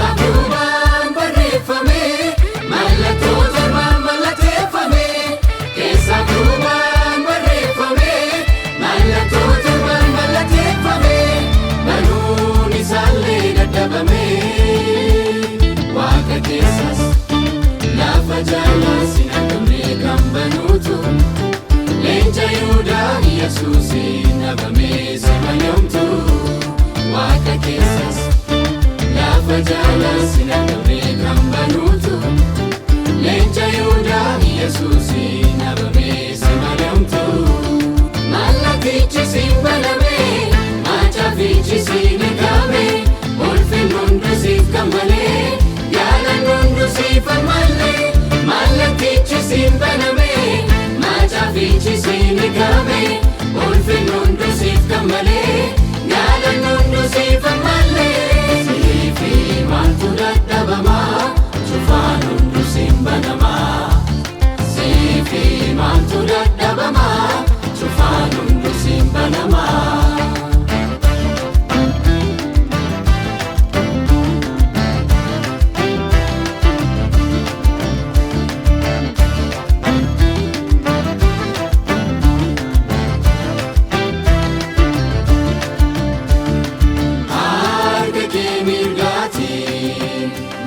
Sabuban barreeffame mallattoo torban mallatteeffame Sabuban barreeffame mallattoo torban mallatteeffame banuun isaallee dadhabame Waaqa keessas lafa jaalas hin argamne kan banuutu leenca Yihuudaa Yesuusin dhabame simayomtu Waaqa keessas lafa jaalas hin argamne kan banuutu leenca Yihuudaa Yesuusin dhabame simayomtu Mallattichi siin baname Maacafichi siin eegame ulfinni hundi siif kan malee Yaalan hundi siif malee Mallattichi siin baname Maacafichi siin eegame ulfinni hundi siif kan malee Yaalan hundi siif malee Siifi maaltu dadhabama cufaan hundi siin banama Siifi maaltu dadhabama cufaan hundi siin banama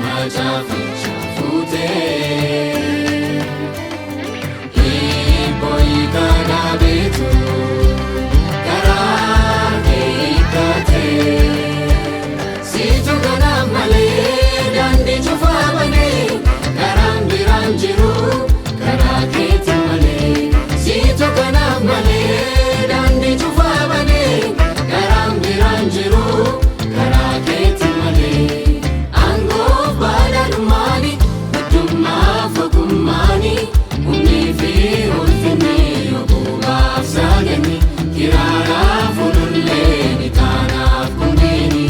Maacaficha fuutee Hiikooyika dhaabeetu karaa kee hiikkatee Siitu kanaaf malee daandii cufaa banee karaan biraan jiru karaa keetiin malee Siitu kanaaf malee daandii cufaa banee karaan biraan jiru karaa keetiin malee Kiraaraaf ulullee kanaaf kundiini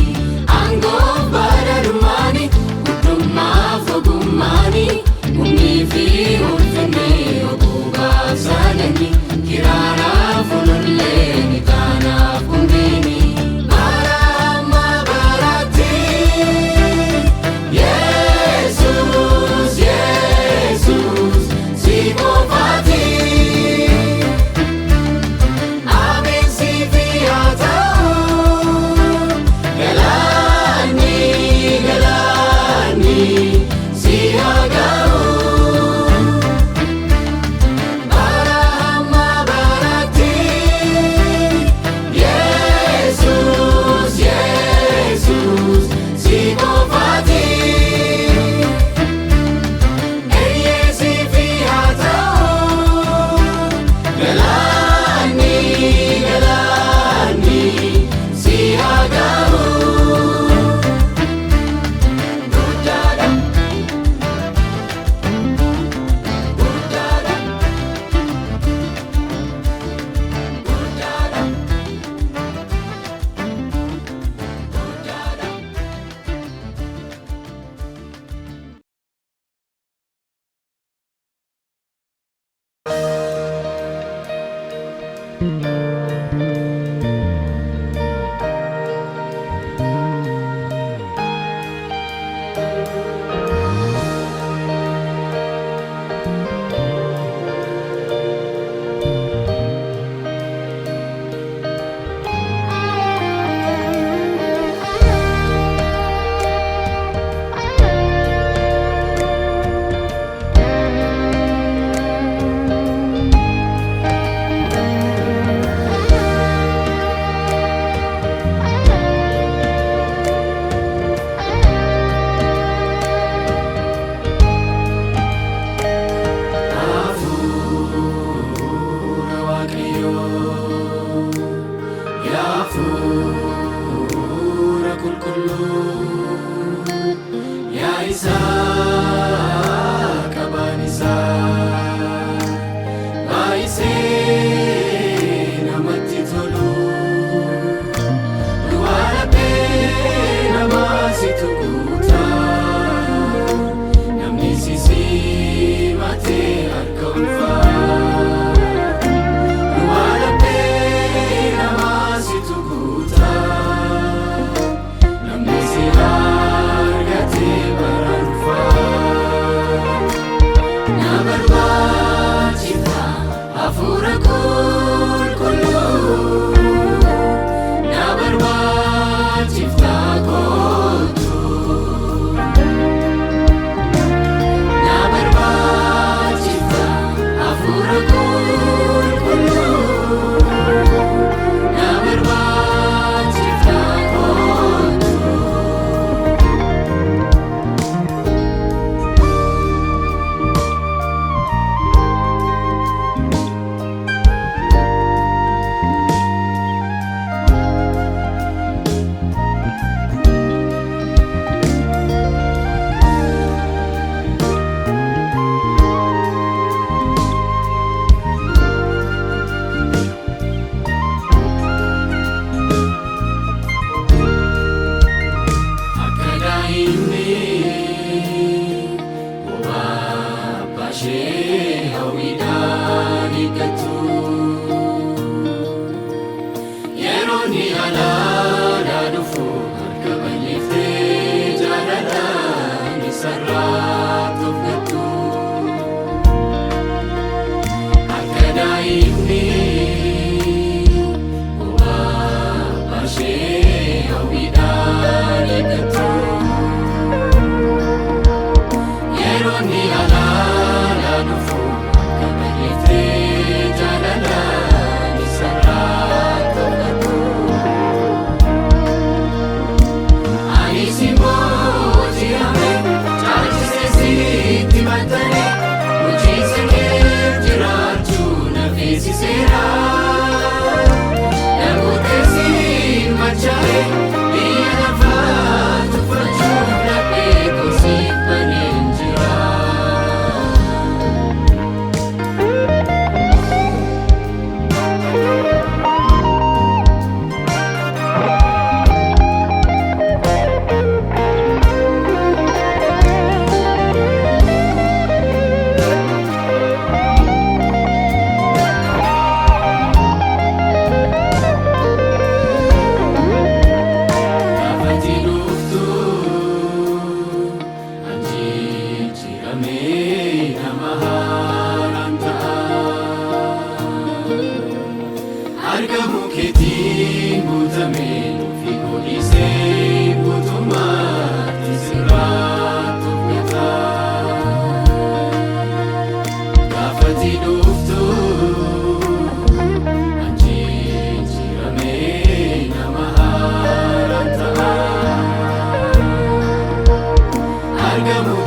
Angoof badhaadhummaani guddummaaf ogummaani humnii fi ulfinni oguubaaf saaganni Kiraaraaf ulullee kanaaf kundiini Bara amma baraatti Yesuus Yesuus si qofaati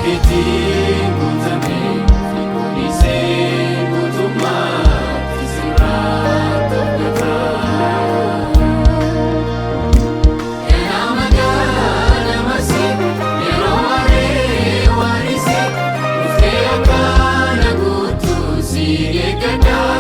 keetiin guutame fiikooniisee guutummaatti sirraa tolfataa. Eenaa magaalaa masii yeroo maree waarisee dhuftee akkaana guutuu si eeggadhaa.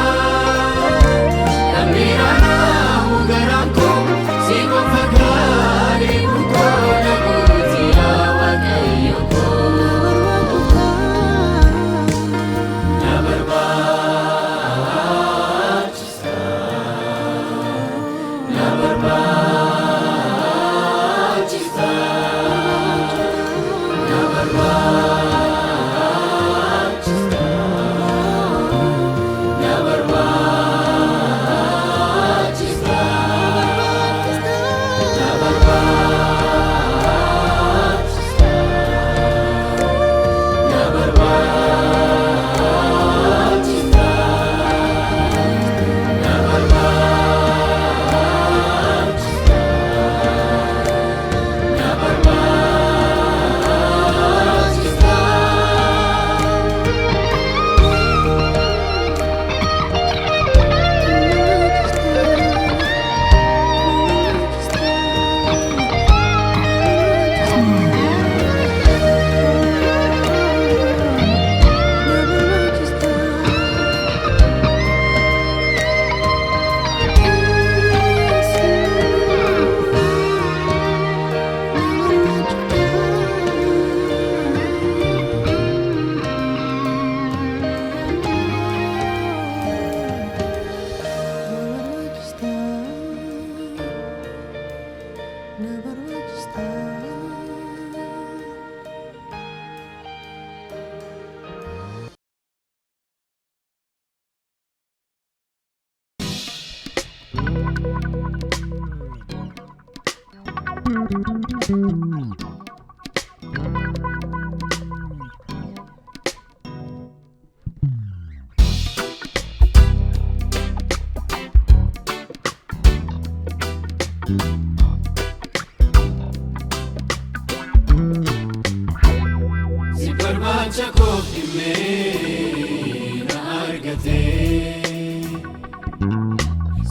Si barbaacha koof dhimee na argatee.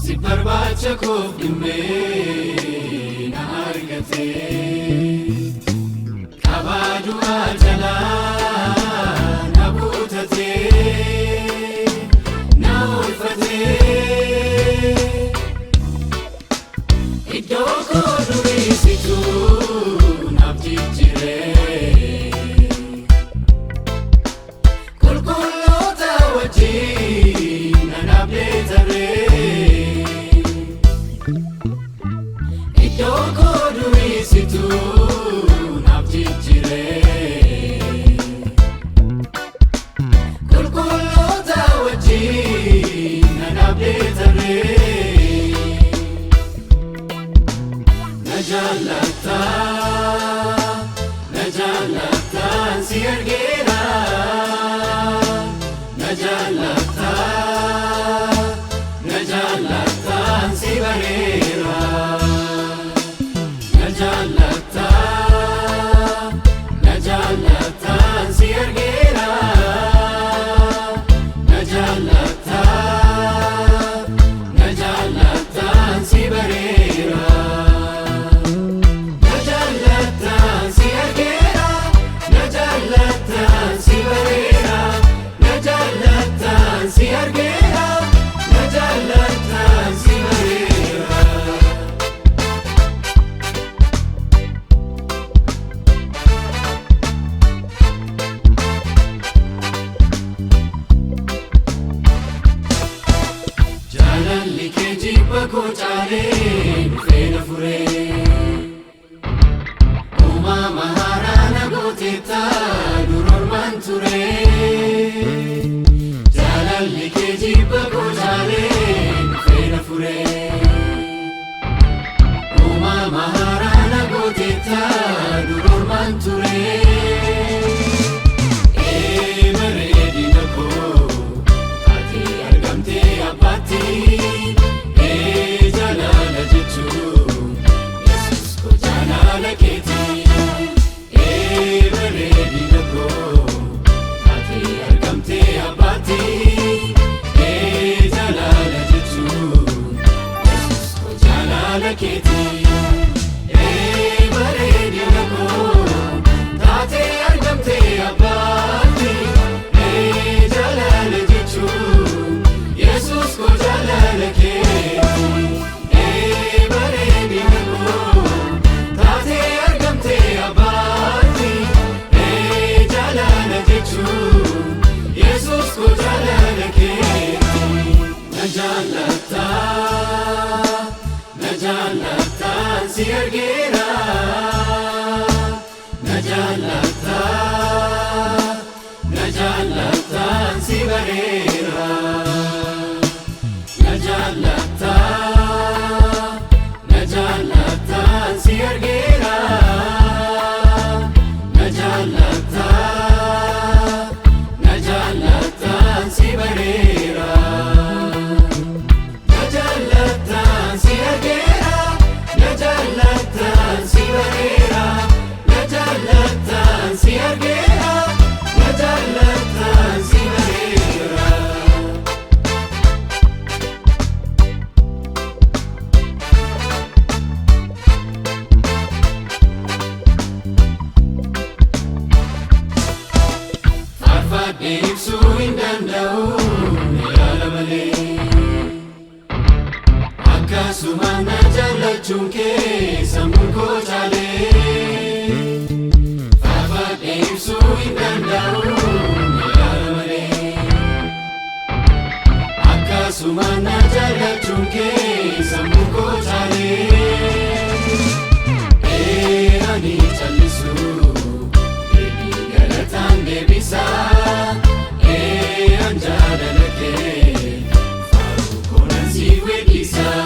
Si barbaacha koof dhimee na argatee. Qabaa du'aa jalaa na buutatee na oolfatee. Iddoo koo duriisituu naaf jijjiiree. Qulqulloota wajjin na naaflee tarree. Iddoo koo duriisituu naaf jijjiiree. Qulqulloota wajjin na naaflee tarree. Na jaalataan si argeera. Na jaalataan si bareera. Na jaalataan si argeera. Na jaalataan si bareera. Si argeera, na jaalataan si bareera. Jaalalli kee jibba koo caalee dhufee na furee. Uumama haaraa na gooteettaa dur ormaan turee. Jaalalli kee jibba koo caalee dhufee na furee. Uumama haaraa na gooteettaa dur ormaan turee. Bareedina koo ati argamtee abbaatti. Jaalala jechuun Yesuus koo jaalala keeti. Bareedina koo jaallata na jaallataan si bareera na jaallata na jaallataan si argeera na jaallata na jaallataan si bareera na jaallataan si argeera na jaallataan si bareera na jaallataan si argeera na jaallataan si bareera. Faarfadhee ibsuu hin danda'u yaada malee akkasumaan na jaallachuun kee sammuun koo caalee faarfadhee ibsuu hin danda'u yaada malee akkasumaan na jaallachuun kee sammuun koo caalee ani callisu deebii galataan deebisaa an jaalala kee faaruu koonan si weedhisaa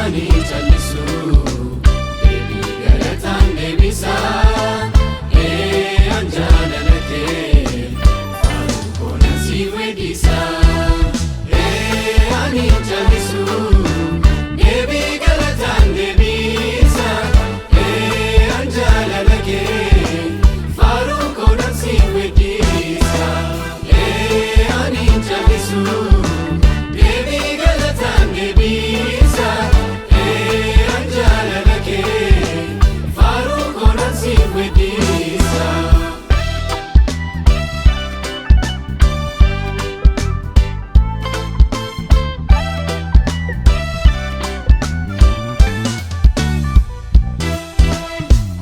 ani callisu deebii galataan deebisaa an jaalala kee faaruu koonan si weedhisaa ani callisu deebii galataan deebisaa an jaalala kee faaruu koonan si weedhisaa ani callisu deebii galataan deebisaa an jaalala kee faaruu koonan si weedhisaa.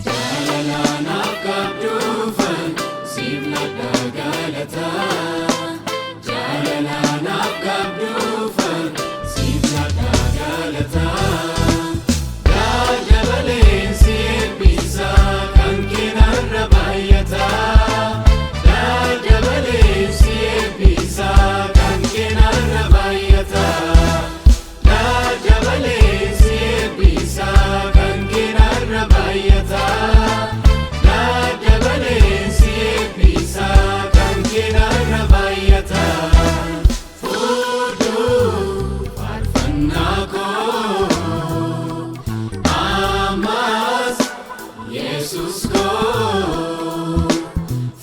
Jaalalaanaaf qabduufan siif ladha galataa jaalalaanaaf qabduufan siif ladha galataa daadabaleen si eebbisaa kan keenarra baay'ataa daadabaleen si eebbisaa kan keenarra baay'ataa daadabaleen si eebbisaa kan keenarra baay'ataa daadabaleen si eebbisaa kan keenarra baay'ataa fuudhuu faarfannaa koo ammas Yesuus koo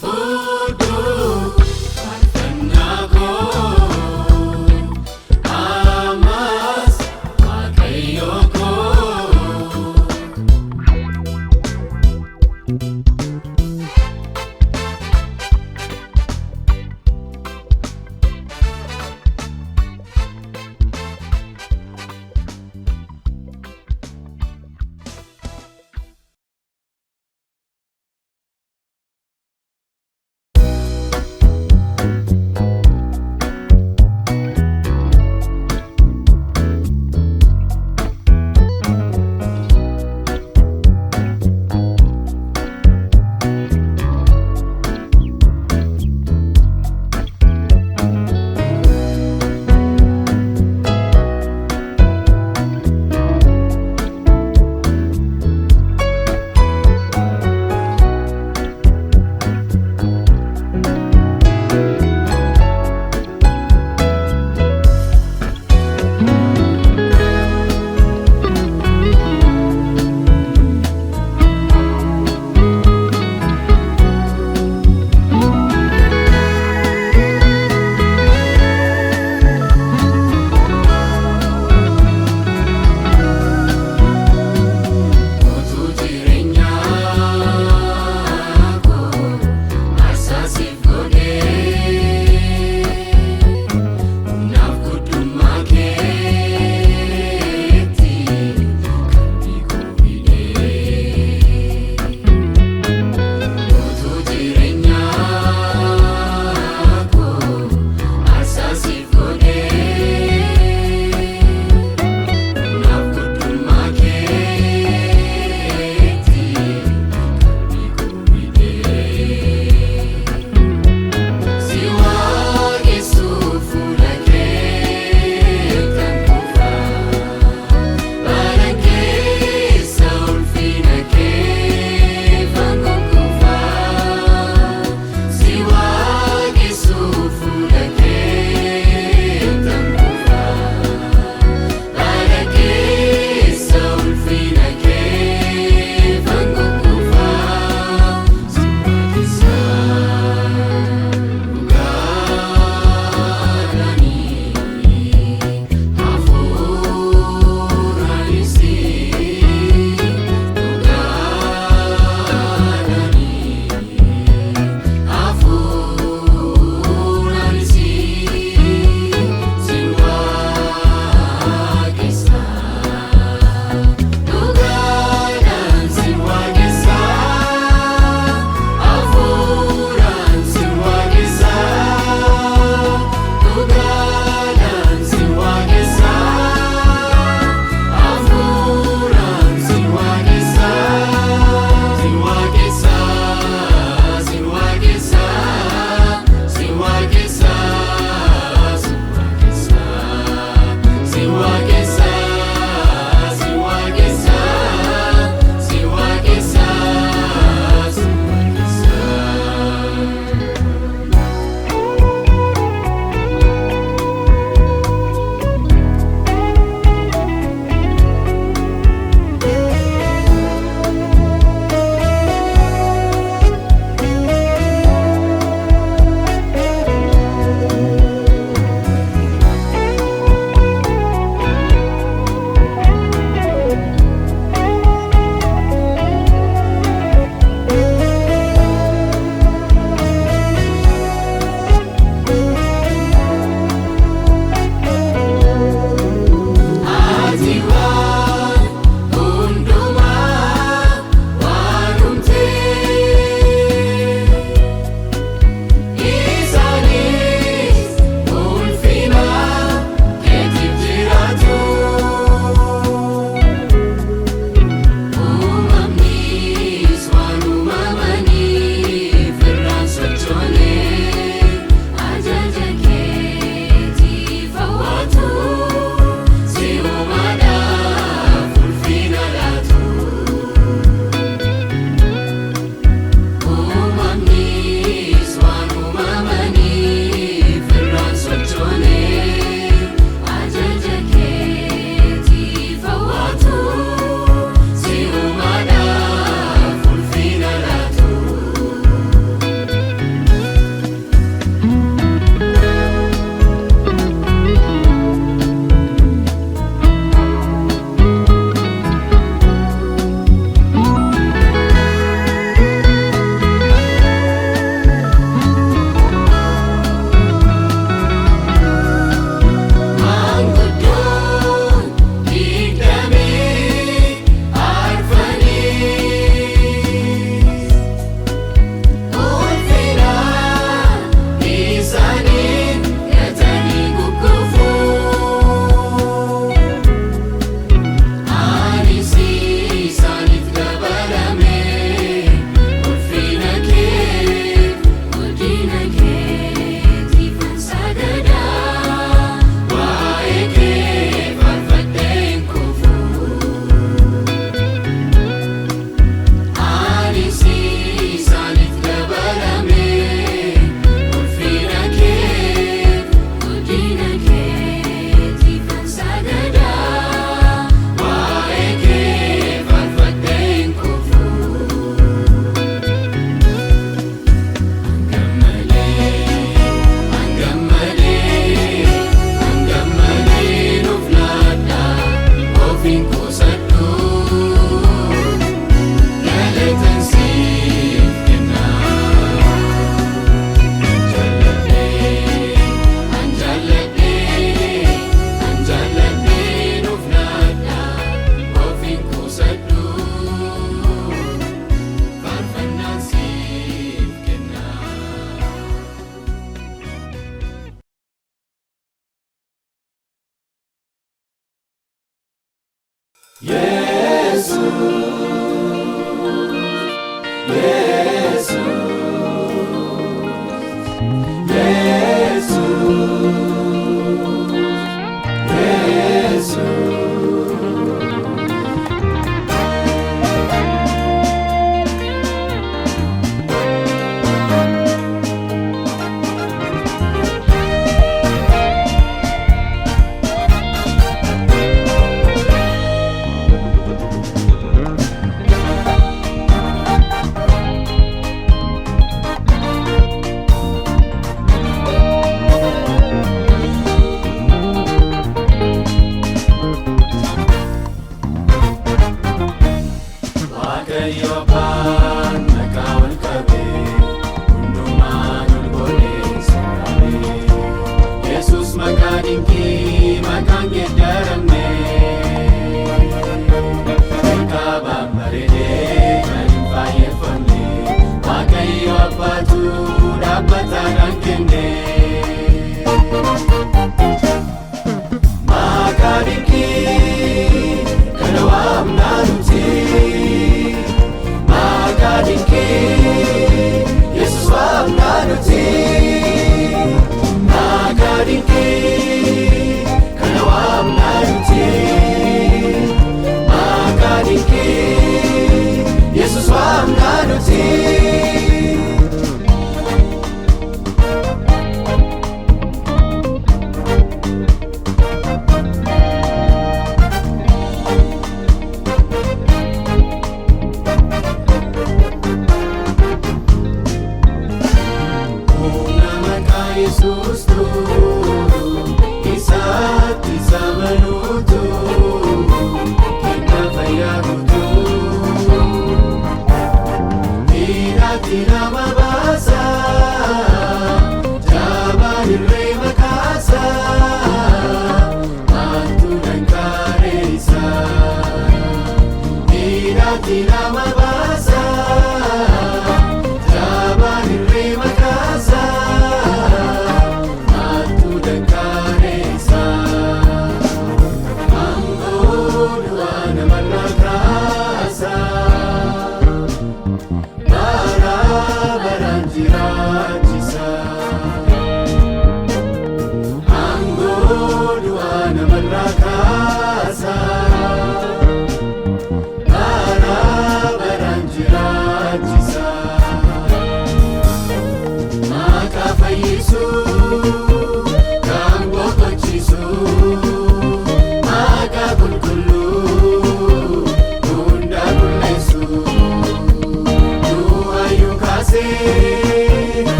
fuudhuu faarfannaa koo ammas Waaqayyo koo.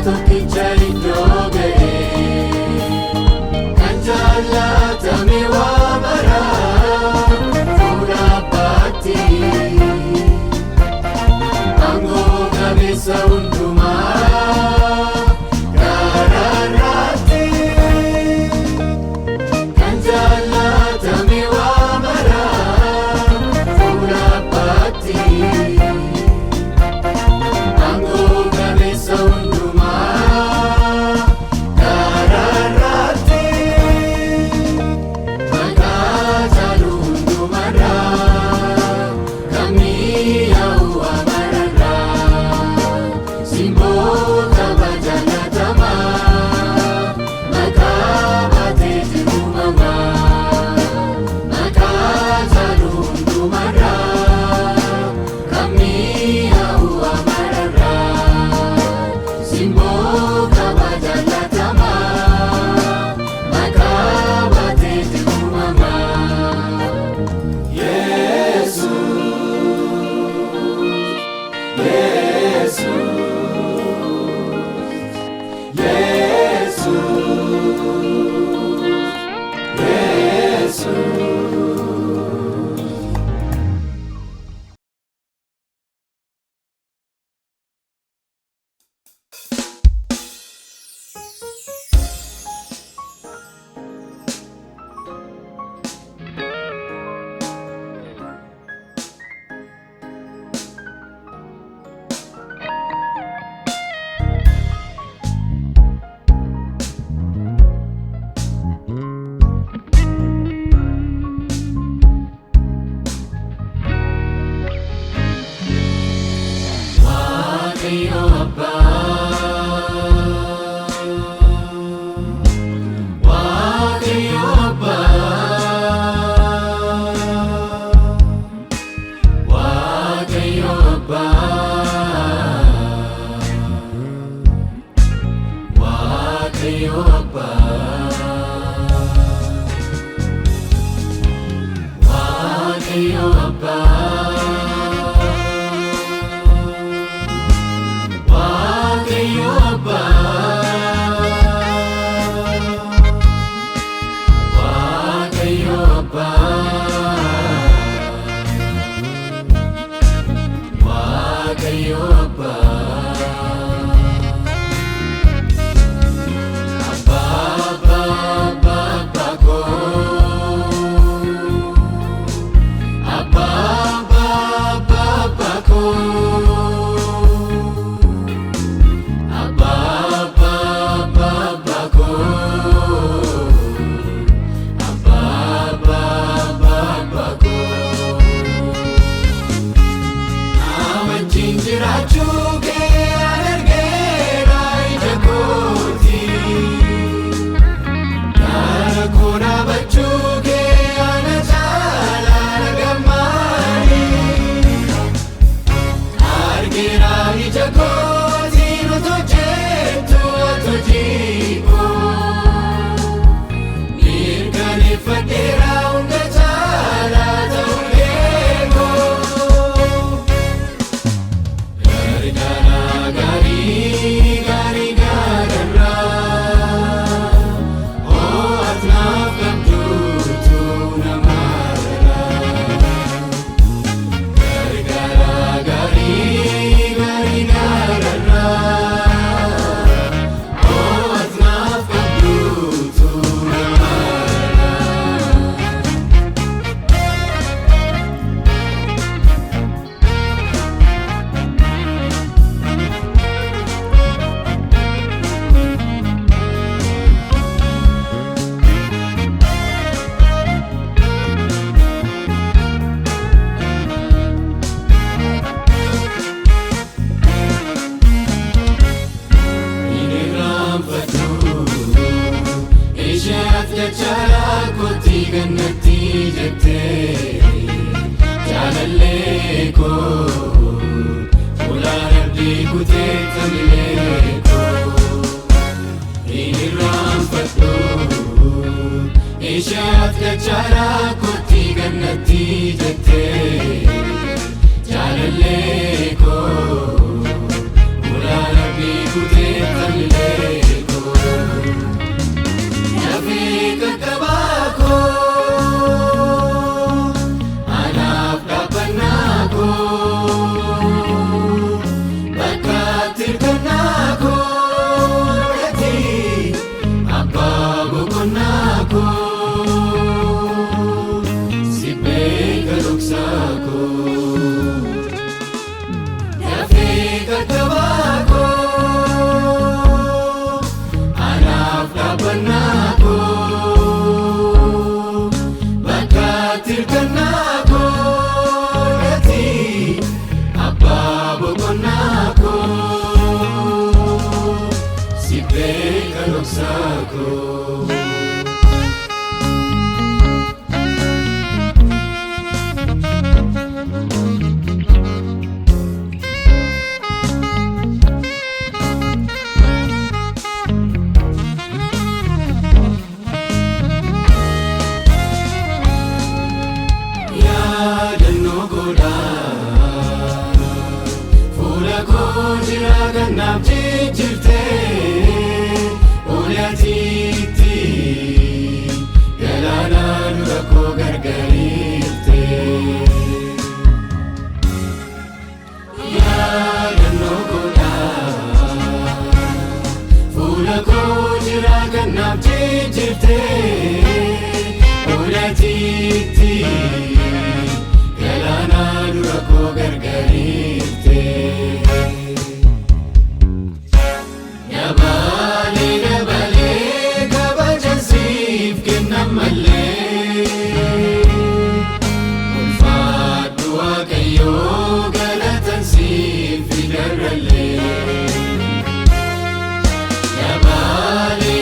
Tokkicha iddoo ga'e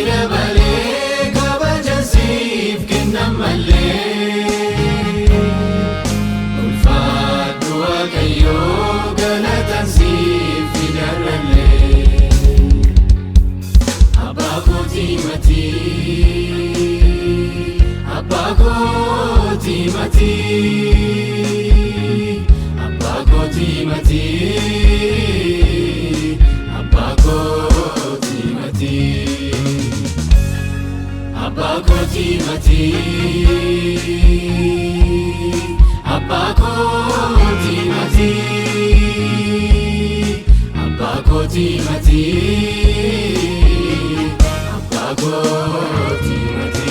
Dabale, kabajasi mati Abagoti mati Abagoti mati Abagoti mati Abagoti mati Abagoti mati Abagoti mati Abagoti mati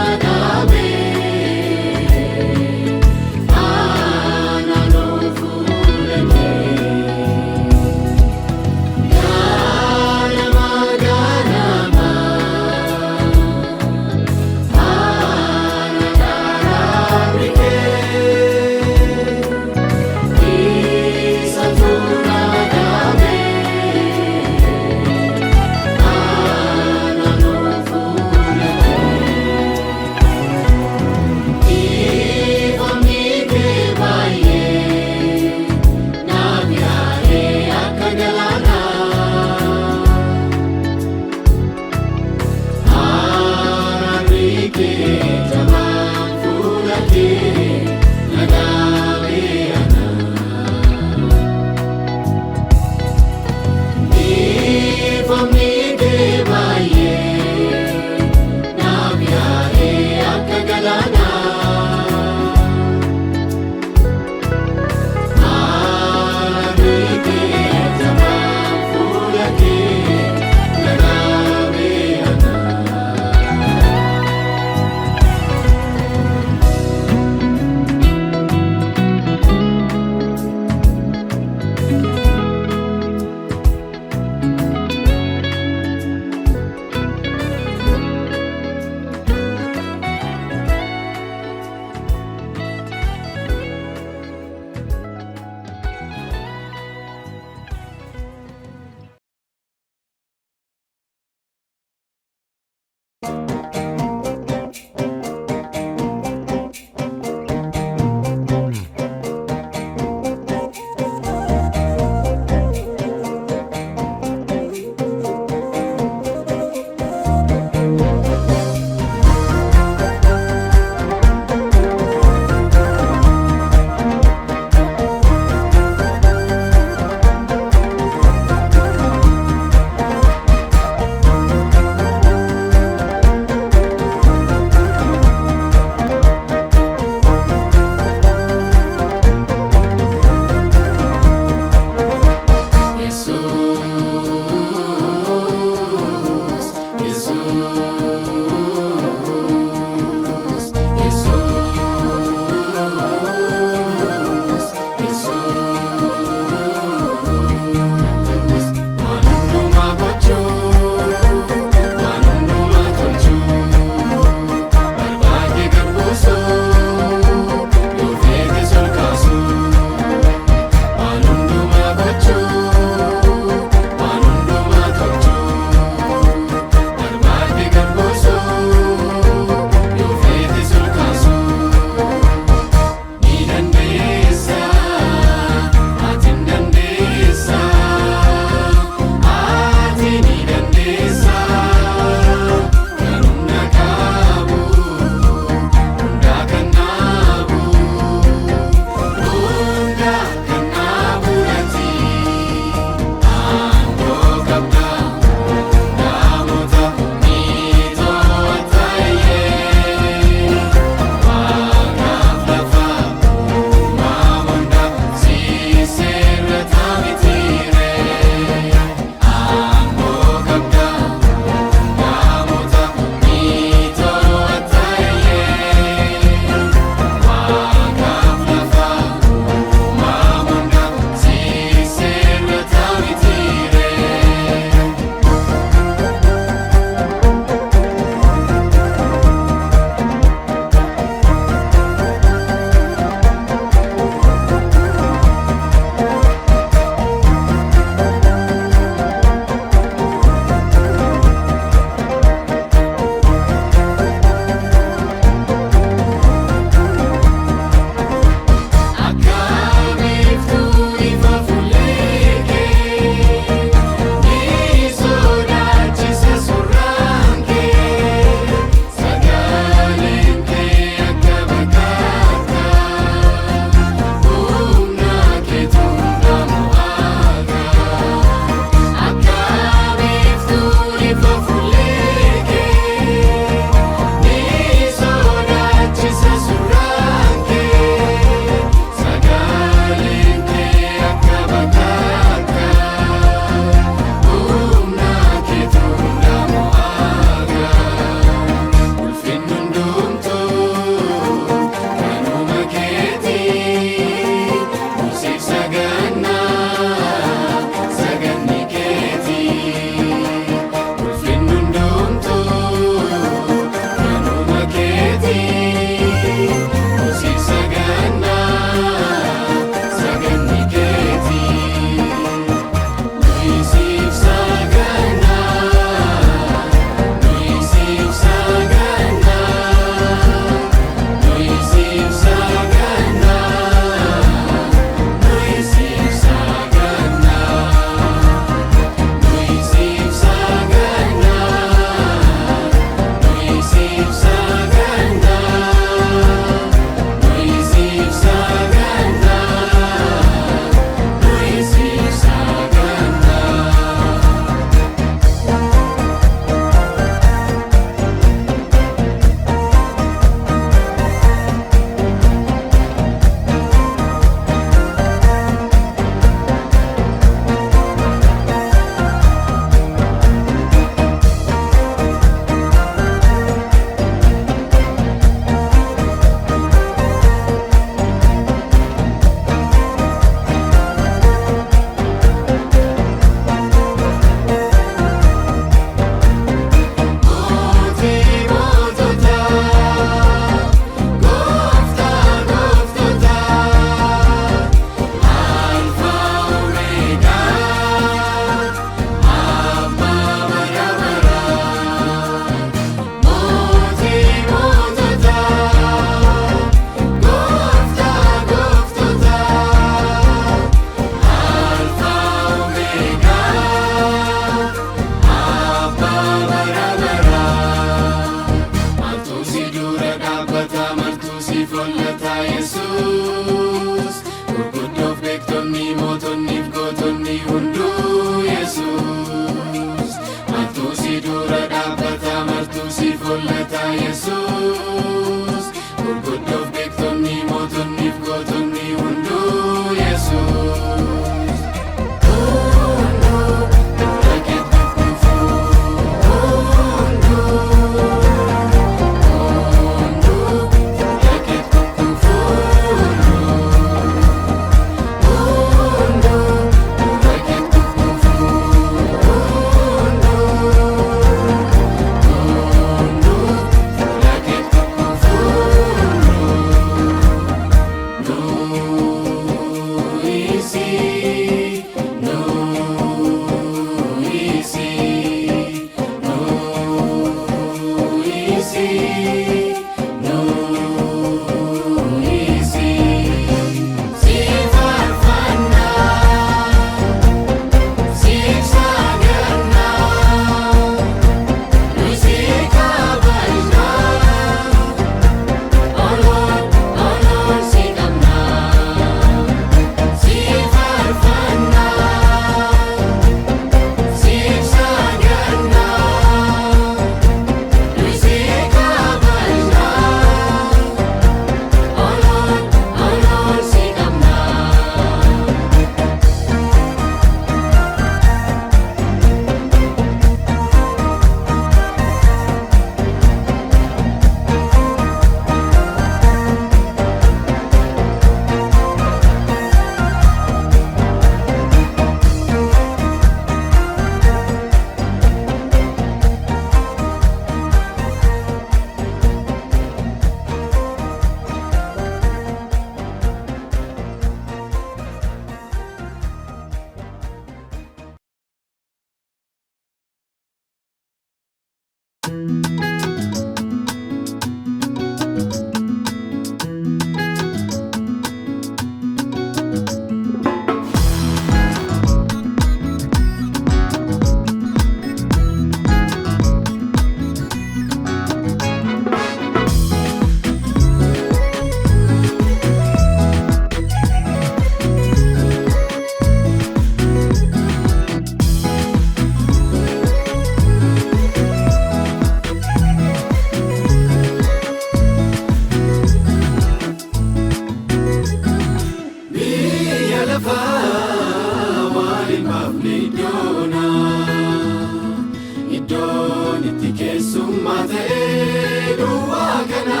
itti keessummaa ta'ee duwwaa kana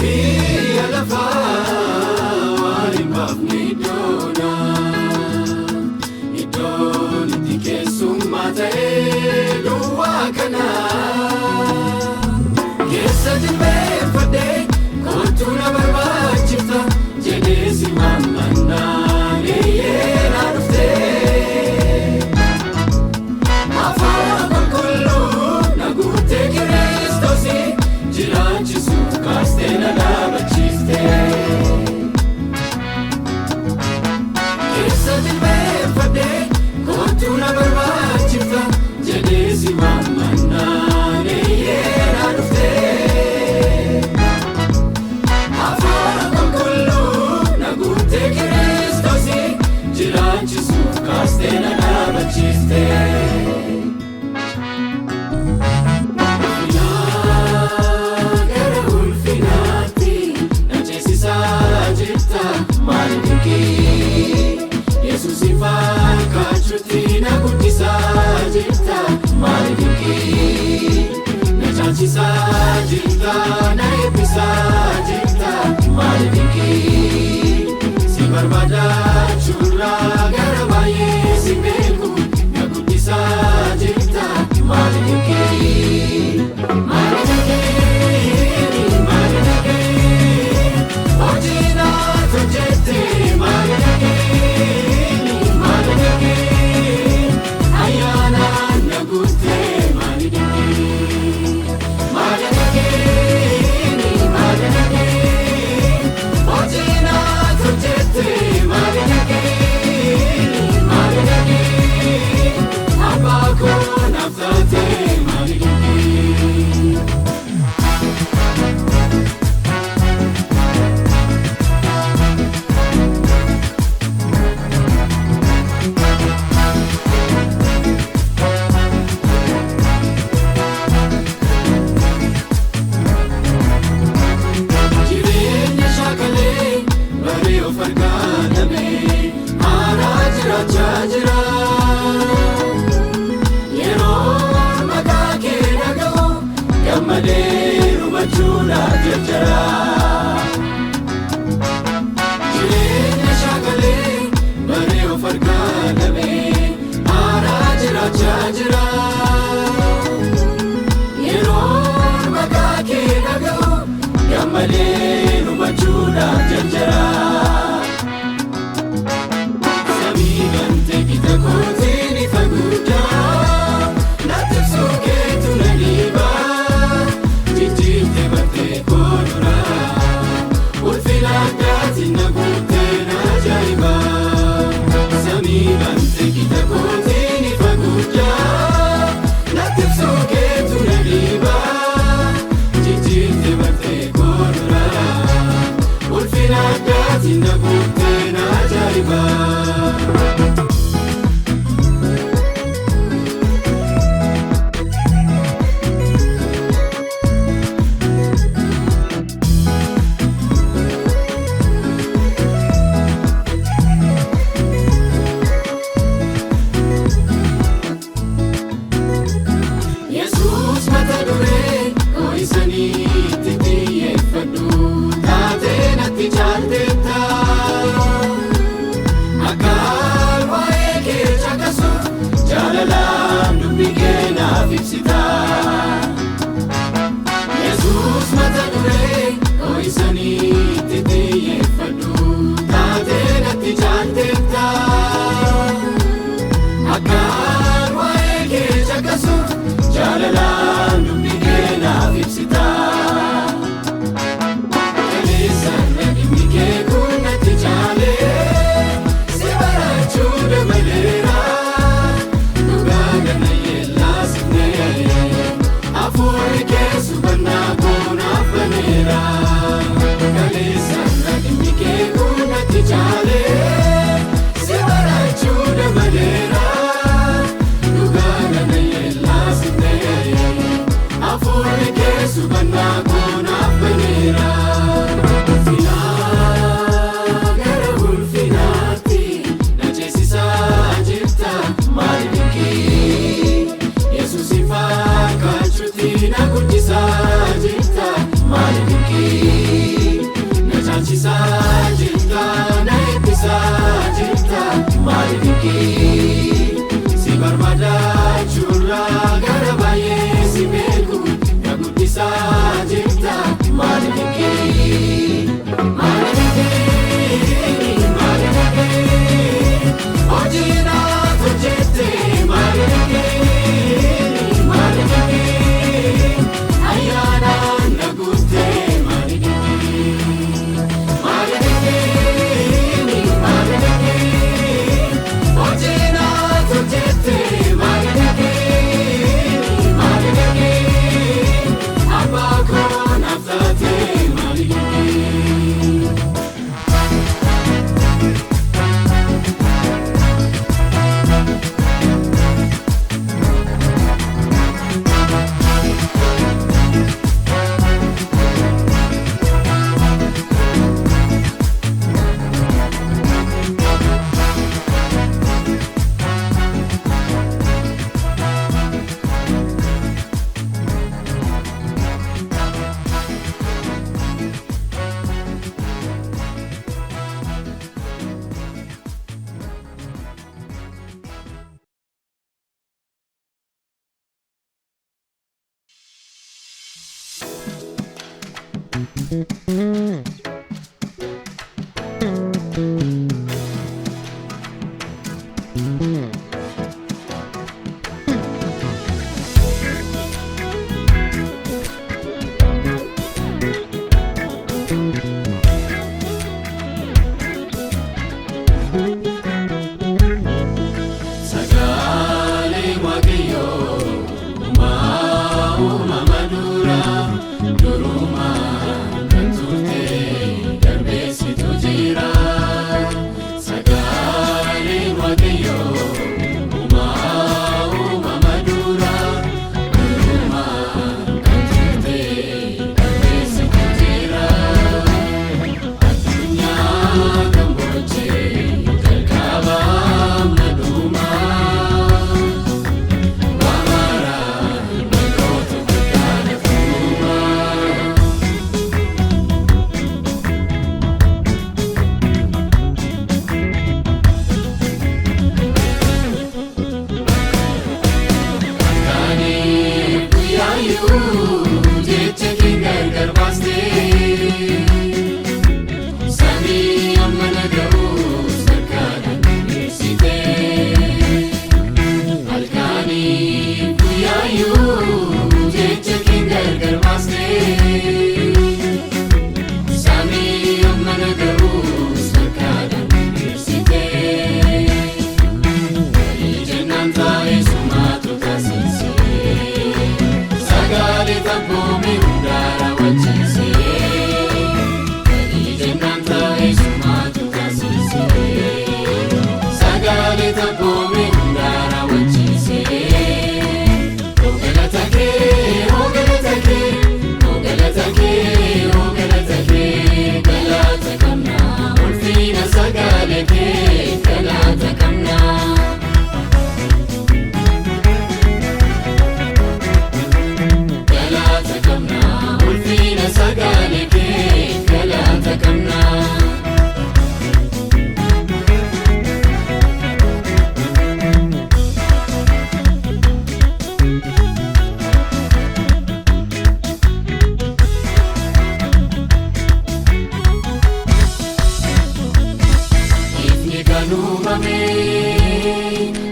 biyya lafaa waan hin baafne iddoon itti keessummaa ta'ee duwwaa kana keessa jilbeenfadhee kootu na barbaachifta jedhee si mammannaan eeyyee na dhuftee hafuura qulqulluu na guuttee Kiristoosii jiraachisuuf kaastee na dhaabachiiftee keessa jilbeenfadhee kootu na barbaachifta jedhee si mammannaan eeyyee na dhuftee hafuura qulqulluu na guuttee Kiristoosii jiraachisuuf kaastee na dhaabachiiftee gara ulfinaatti na ceesisaa jirta maali dinqii Yesuusin fakkaachuutti na guddisaa jirta maali dinqii na caalchisaa jirta na eebbisaa jirta maali dinqii si barbaadachuurraa gara baay'ee si beeku na guddisaa jirta maali dinqii maali dinqii maali dinqii hojii naaf hojjette maali dinqii maali dinqii ayyaanaan na guuttee maali dinqii maali dinqii maali dinqii hojii naaf hojjette maali dinqii maali dinqii abbaa koo naaf taate maali dinqii jireenya shaakalee baree of argaa dhabee haaraa jiraachaa jira yeroo maqaa kee dhaga'u gammadee hubachuudhaaf jarjara jireenya shaakalee baree of argaa dhabee haaraa jiraachaa jira yeroo maqaa kee dhaga'u gammadee hubachuudhaaf jarjara samii bantee gita kootiin ifa guddaa na tiksuu keetu na dhiibaa jijjiirtee bartee koo duraa ulfina addaatiin na guuttee na ajaa'ibaa samii bantee gita kootiin ifa guddaa na tiksuu keetu na dhiibaa jijjiirtee bartee koo duraa ulfina addaatiin na guuttee na ajaa'ibaa Yesuus mata duree koo isaniitti xiyyeeffadhu taatee natti caalteetta akka waa'ee kee caqasuuf jaalalaan dubbii kee naaf ibsita Yesuus mata duree koo isaniitti xiyyeeffadhu taatee natti caalteetta akka waa'ee kee caqasuuf jaalalaan dubbii kee naaf ibsita kaleessarra dhimmi kee kun natti caalee si barachuu dabaleera dhugaa gana yeellaasifnee hafuurri kee subannaa koo naaf baneera kaleessarra dhimmi kee kun natti caalee si barachuu dabaleera dhugaa gana yeellaasifnee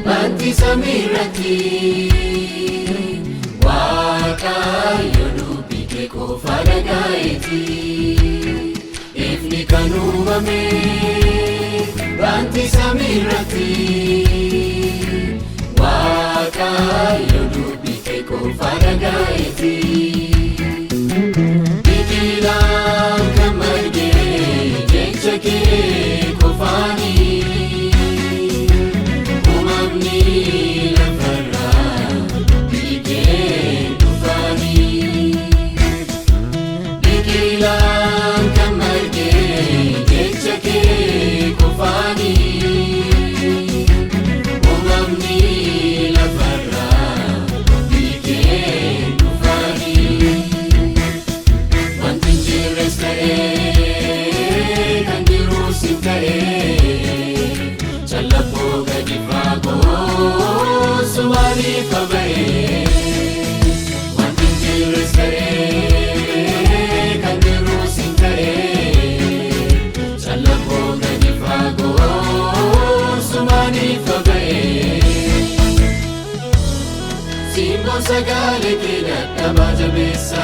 Banti samirati Waaqayyo dubbii kee qofa dhagayeeti Ifni kan uumame Banti samirati Waaqayyo dubbii kee qofa dhagayeeti Biqilaan kan marge jecha kee qofaani Sagale kee dadhabaa jabeessa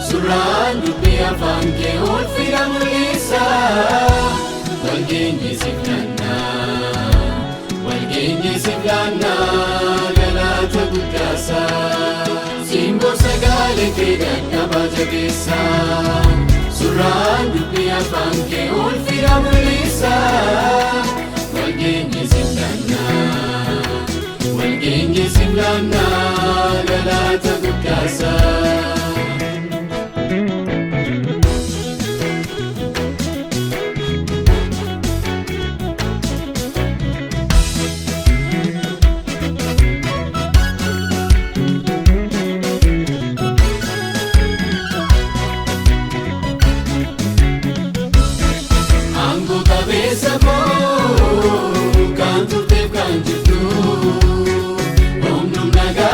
Surraan dubbii afaan kee ulfina mul'isa Walgeenye siif laannaa galata guddaasa Simboo sagale kee dadhabaa jabeessa Surraan dubbii afaan kee ulfina mul'isa Walgeenye siif laannaa galata guddaasa Aangoo qabeessa koo kan turteef kan jirtu Naga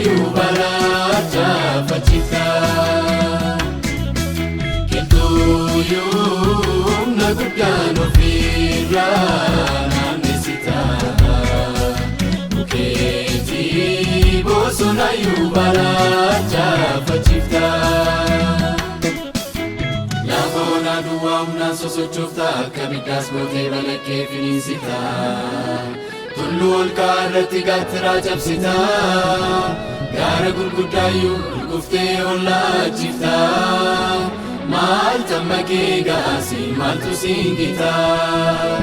yubalacha fachita Kintuyum na gudano fira nanisita Buketi bosona yubalacha fachita Lafona duwamna sosochofta kabidas bote balake finisita Tullu olkaarratti gaattiraa cabsitaa gaara gurguddaayyuu gurguftee ollaachiftaa maal tammaqee gaasi maaltu siingitaa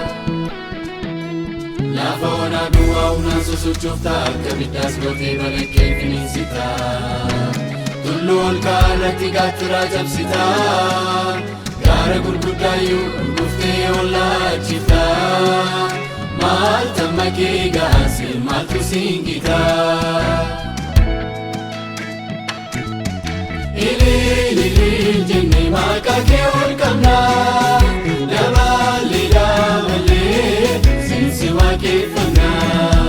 lafa onaa duwwaa humnaan sosochooftaa akka biddaas gootee balaqqee finiinsitaa tullu olkaarratti gaattiraa cabsitaa gaara gurguddaayyuu gurguftee ollaachiftaa maal tammaqee gaasi maaltu siingitaa Ilililil jennee maqaa kee ol qabnaa dabaalee dabaalee siinsi waaqeffannaa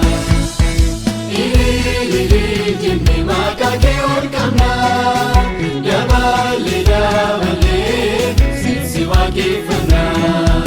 Ilililil jennee maqaa kee ol qabnaa dabaalee dabaalee siinsi waaqeffannaa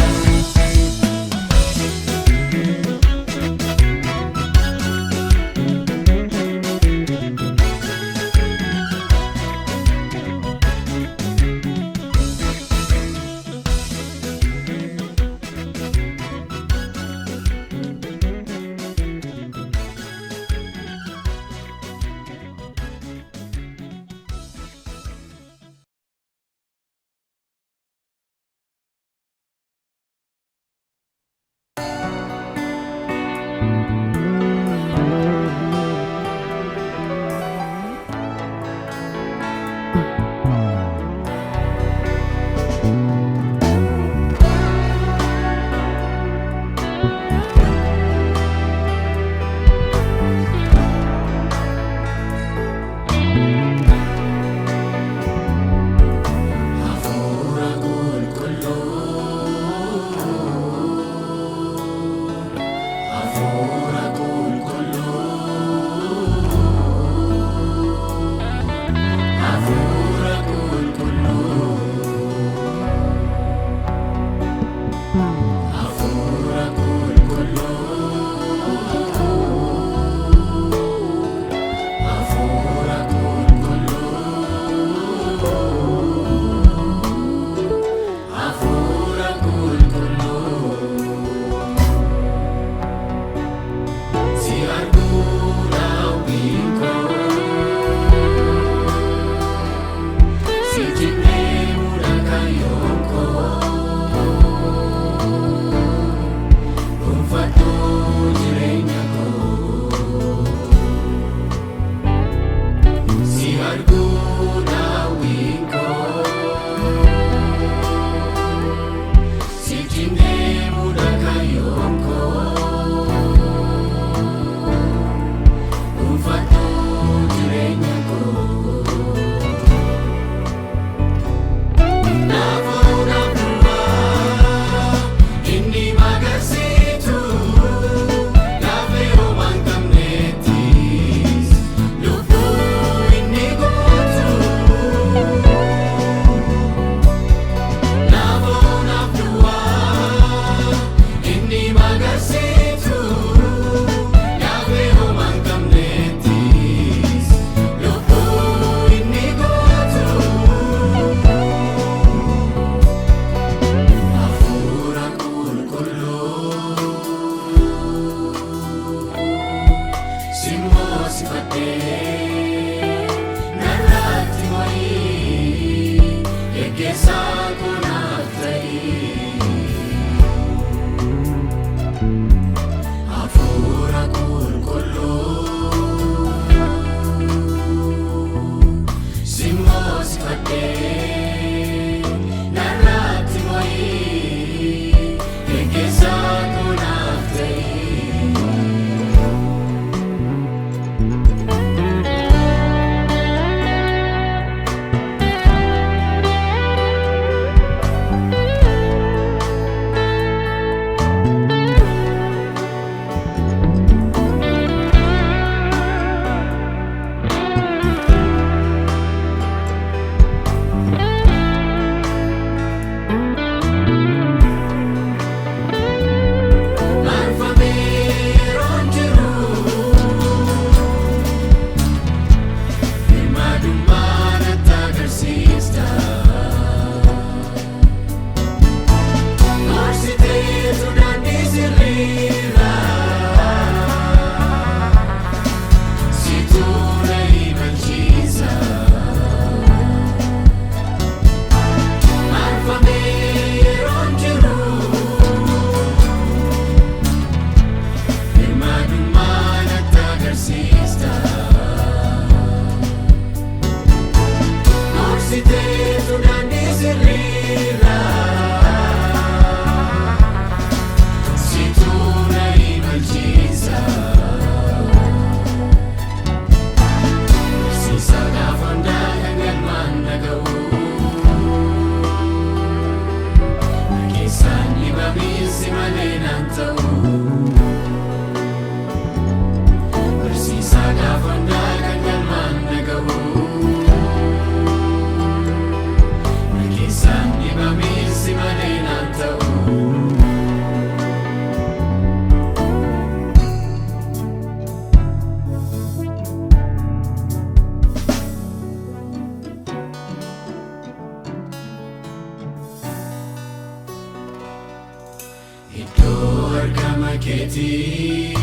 keetii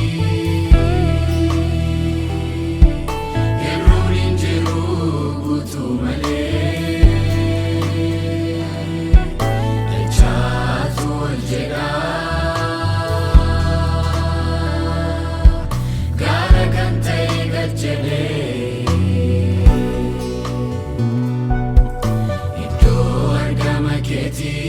yerroon hin jiru guutuu malee dachaatu ol jedha gaara kan ta'e gad jedhee iddoo argama keetii.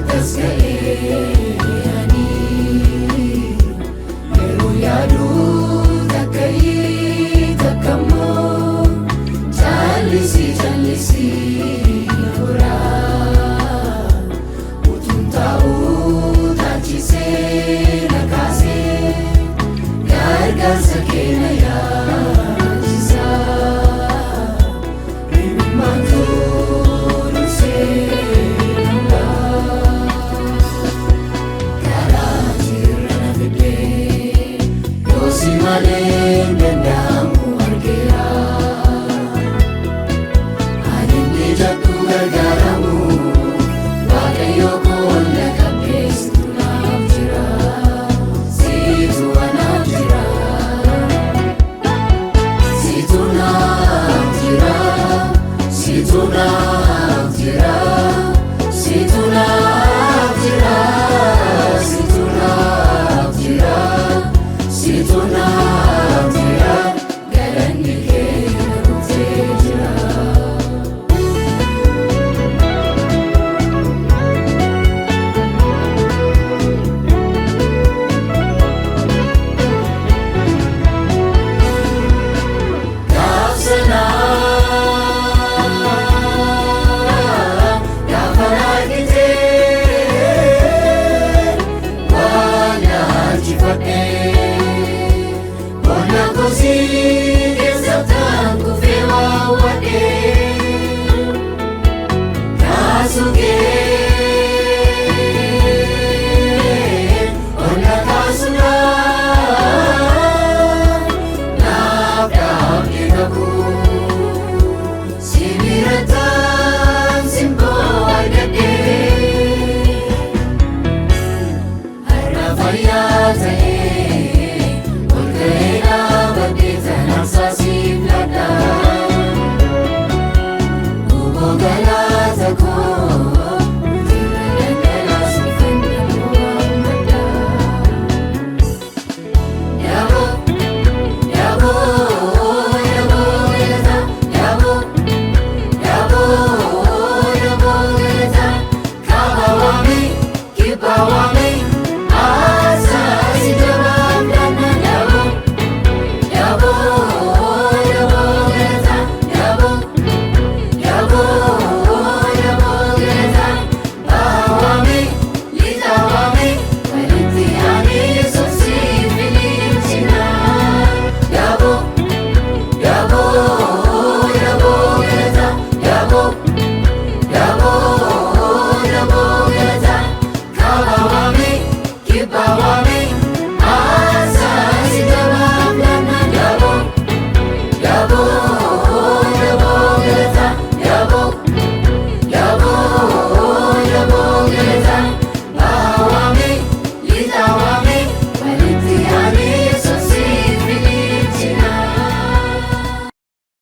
tasga'e